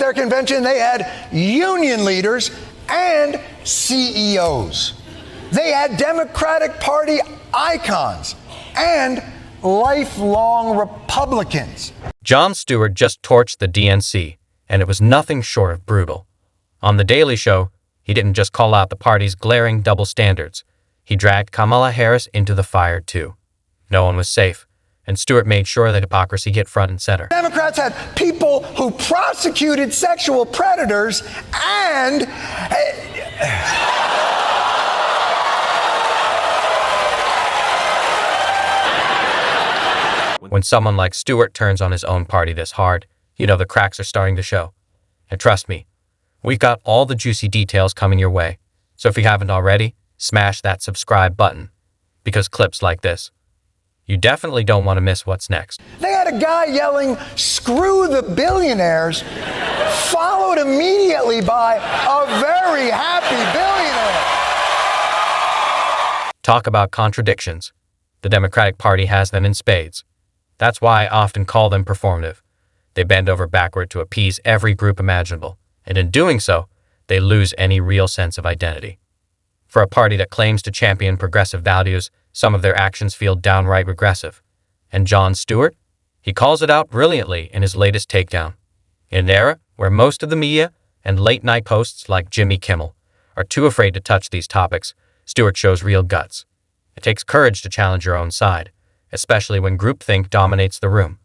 their convention, they had union leaders and CEOs. They had Democratic Party icons and lifelong Republicans. Jon Stewart just torched the DNC, and it was nothing short of brutal. On The Daily Show, he didn't just call out the party's glaring double standards. He dragged Kamala Harris into the fire, too. No one was safe, and Stewart made sure that hypocrisy hit front and center. Democrats had people who prosecuted sexual predators and... When someone like Stewart turns on his own party this hard, you know the cracks are starting to show. And trust me, we've got all the juicy details coming your way. So if you haven't already, smash that subscribe button. Because clips like this, you definitely don't want to miss what's next. They had a guy yelling, "Screw the billionaires," followed immediately by a very happy billionaire. Talk about contradictions. The Democratic Party has them in spades. That's why I often call them performative. They bend over backward to appease every group imaginable, and in doing so, they lose any real sense of identity. For a party that claims to champion progressive values, some of their actions feel downright regressive. And Jon Stewart? He calls it out brilliantly in his latest takedown. In an era where most of the media and late-night hosts like Jimmy Kimmel are too afraid to touch these topics, Stewart shows real guts. It takes courage to challenge your own side, especially when groupthink dominates the room.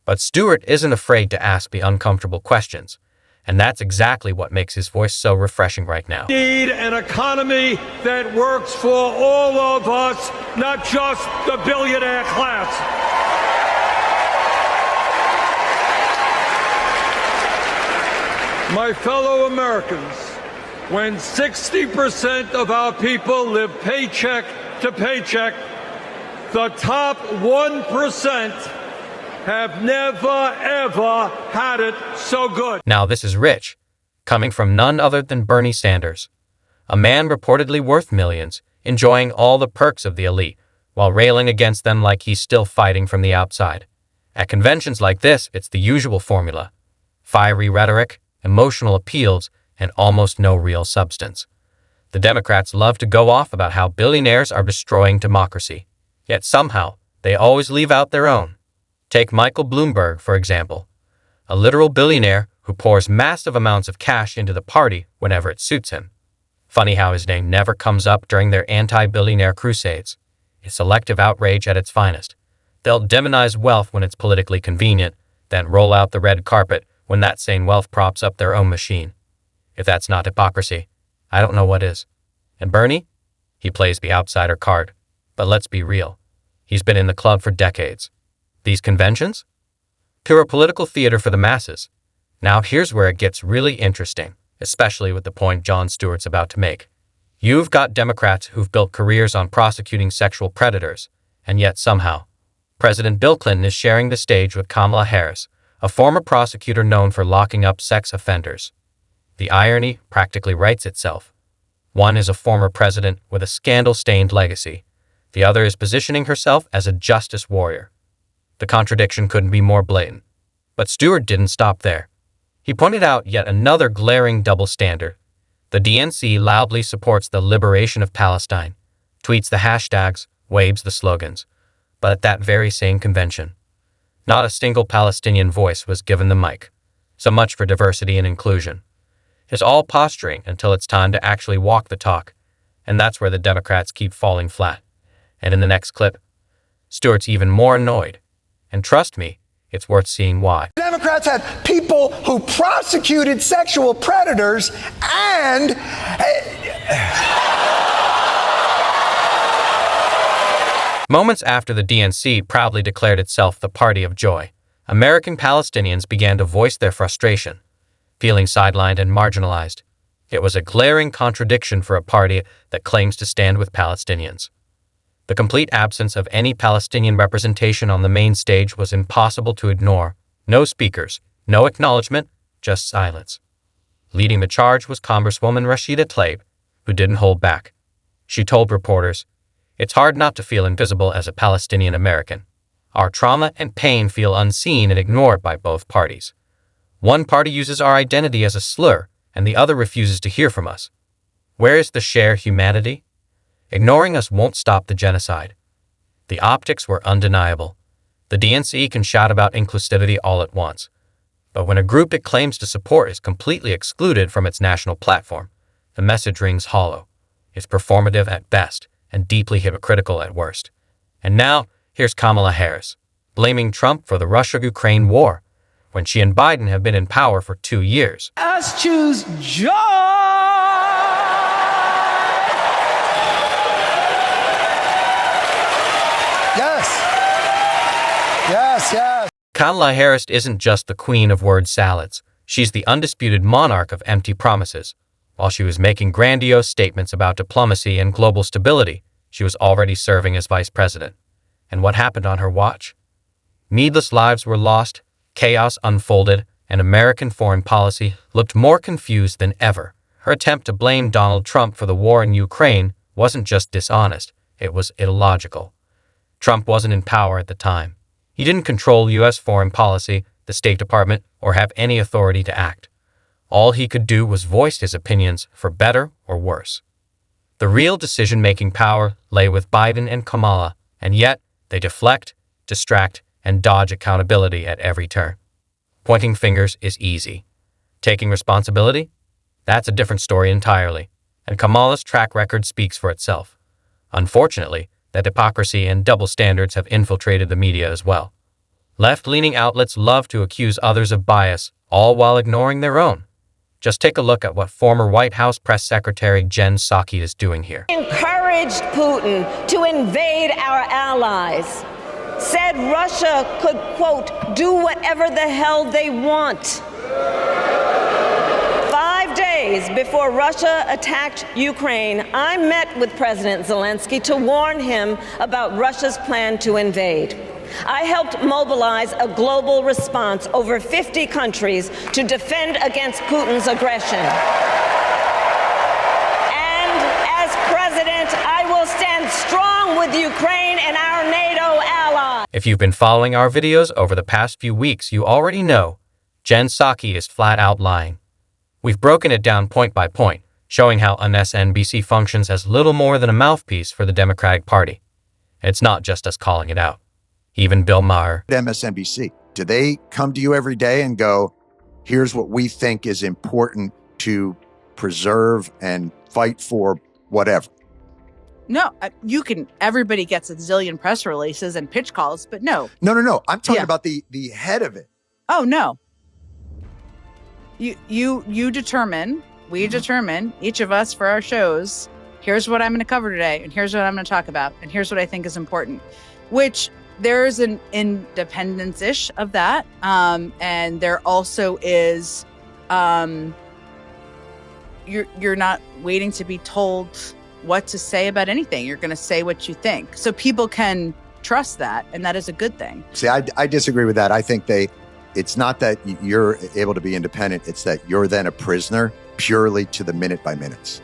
But Stewart isn't afraid to ask the uncomfortable questions, and that's exactly what makes his voice so refreshing right now. We need an economy that works for all of us, not just the billionaire class. My fellow Americans, when 60% of our people live paycheck to paycheck, the top 1% have never, ever had it so good. Now this is rich, coming from none other than Bernie Sanders, a man reportedly worth millions, enjoying all the perks of the elite, while railing against them like he's still fighting from the outside. At conventions like this, it's the usual formula: fiery rhetoric, emotional appeals, and almost no real substance. The Democrats love to go off about how billionaires are destroying democracy, yet somehow they always leave out their own. Take Michael Bloomberg, for example, a literal billionaire who pours massive amounts of cash into the party whenever it suits him. Funny how his name never comes up during their anti-billionaire crusades. It's selective outrage at its finest. They'll demonize wealth when it's politically convenient, then roll out the red carpet when that same wealth props up their own machine. If that's not hypocrisy, I don't know what is. And Bernie? He plays the outsider card. But let's be real. He's been in the club for decades. These conventions? Pure political theater for the masses. Now here's where it gets really interesting, especially with the point Jon Stewart's about to make. You've got Democrats who've built careers on prosecuting sexual predators, and yet somehow, President Bill Clinton is sharing the stage with Kamala Harris, a former prosecutor known for locking up sex offenders. The irony practically writes itself. One is a former president with a scandal-stained legacy. The other is positioning herself as a justice warrior. The contradiction couldn't be more blatant. But Stewart didn't stop there. He pointed out yet another glaring double standard. The DNC loudly supports the liberation of Palestine, tweets the hashtags, waves the slogans. But at that very same convention, not a single Palestinian voice was given the mic. So much for diversity and inclusion. It's all posturing until it's time to actually walk the talk. And that's where the Democrats keep falling flat. And in the next clip, Stewart's even more annoyed. And trust me, it's worth seeing why. Democrats had people who prosecuted sexual predators and... Moments after the DNC proudly declared itself the party of joy, American Palestinians began to voice their frustration, feeling sidelined and marginalized. It was a glaring contradiction for a party that claims to stand with Palestinians. The complete absence of any Palestinian representation on the main stage was impossible to ignore. No speakers, no acknowledgement, just silence. Leading the charge was Congresswoman Rashida Tlaib, who didn't hold back. She told reporters, "It's hard not to feel invisible as a Palestinian American. Our trauma and pain feel unseen and ignored by both parties. One party uses our identity as a slur, and the other refuses to hear from us. Where is the shared humanity? Ignoring us won't stop the genocide. The optics were undeniable. The DNC can shout about inclusivity all it wants. But when a group it claims to support is completely excluded from its national platform, the message rings hollow. It's performative at best and deeply hypocritical at worst. And now, here's Kamala Harris, blaming Trump for the Russia-Ukraine war, when she and Biden have been in power for 2 years. Us choose joy. Yes. Kamala Harris isn't just the queen of word salads. She's the undisputed monarch of empty promises. While she was making grandiose statements about diplomacy and global stability, she was already serving as vice president. And what happened on her watch? Needless lives were lost, chaos unfolded, and American foreign policy looked more confused than ever. Her attempt to blame Donald Trump for the war in Ukraine wasn't just dishonest, it was illogical. Trump wasn't in power at the time. He didn't control U.S. foreign policy, the State Department, or have any authority to act. All he could do was voice his opinions for better or worse. The real decision-making power lay with Biden and Kamala, and yet they deflect, distract, and dodge accountability at every turn. Pointing fingers is easy. Taking responsibility? That's a different story entirely, and Kamala's track record speaks for itself. Unfortunately, that hypocrisy and double standards have infiltrated the media as well. Left-leaning outlets love to accuse others of bias, all while ignoring their own. Just take a look at what former White House Press Secretary Jen Psaki is doing here. Encouraged Putin to invade our allies, said Russia could, quote, do whatever the hell they want. 5 days before Russia attacked Ukraine, I met with President Zelensky to warn him about Russia's plan to invade. I helped mobilize a global response over 50 countries to defend against Putin's aggression. And as president, I will stand strong with Ukraine and our NATO allies. If you've been following our videos over the past few weeks, you already know Jen Psaki is flat out lying. We've broken it down point by point, showing how MSNBC functions as little more than a mouthpiece for the Democratic Party. And it's not just us calling it out. Even Bill Maher. MSNBC, do they come to you every day and go, here's what we think is important to preserve and fight for whatever? No, everybody gets a zillion press releases and pitch calls, but no. No. I'm talking about the head of it. Oh, no. You determine, we determine, each of us for our shows, here's what I'm going to cover today, and here's what I'm going to talk about, and here's what I think is important, which there's an independence-ish of that. And there also is, you're not waiting to be told what to say about anything. You're going to say what you think. So people can trust that, and that is a good thing. See, I disagree with that. I think it's not that you're able to be independent. It's that you're then a prisoner purely to the minute by minutes.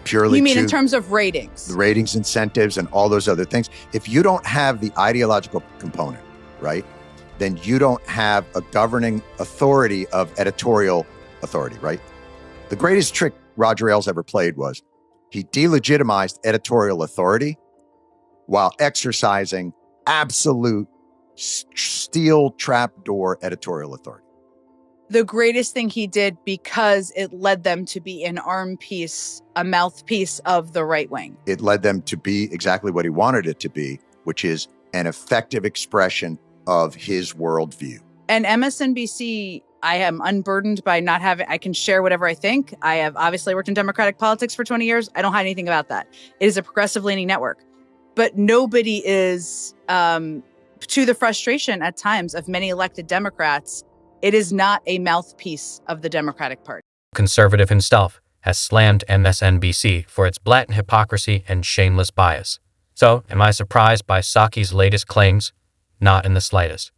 Purely you mean to in terms of ratings? The ratings, incentives, and all those other things. If you don't have the ideological component, right, then you don't have a governing authority of editorial authority, right? The greatest trick Roger Ailes ever played was he delegitimized editorial authority while exercising absolute steel trapdoor editorial authority. The greatest thing he did, because it led them to be an arm piece, a mouthpiece of the right wing. It led them to be exactly what he wanted it to be, which is an effective expression of his worldview. And MSNBC, I am unburdened by not having, I can share whatever I think. I have obviously worked in Democratic politics for 20 years. I don't hide anything about that. It is a progressive leaning network. But nobody is, to the frustration at times of many elected Democrats, it is not a mouthpiece of the Democratic Party. Conservative himself has slammed MSNBC for its blatant hypocrisy and shameless bias. So, am I surprised by Psaki's latest claims? Not in the slightest.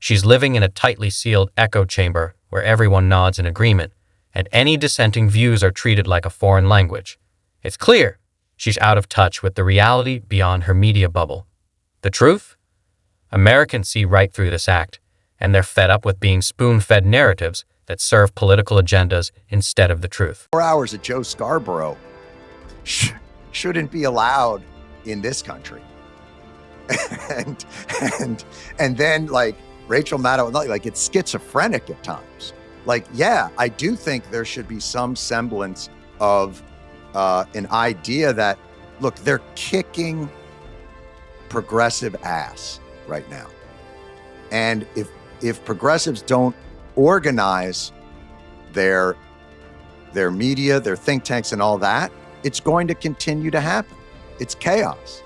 She's living in a tightly sealed echo chamber where everyone nods in agreement, and any dissenting views are treated like a foreign language. It's clear she's out of touch with the reality beyond her media bubble. The truth? Americans see right through this act, and they're fed up with being spoon-fed narratives that serve political agendas instead of the truth. 4 hours of Joe Scarborough shouldn't be allowed in this country. and then like Rachel Maddow, like it's schizophrenic at times. Like, yeah, I do think there should be some semblance of an idea that, look, they're kicking progressive ass right now. And if progressives don't organize their media, their think tanks and all that, it's going to continue to happen. It's chaos.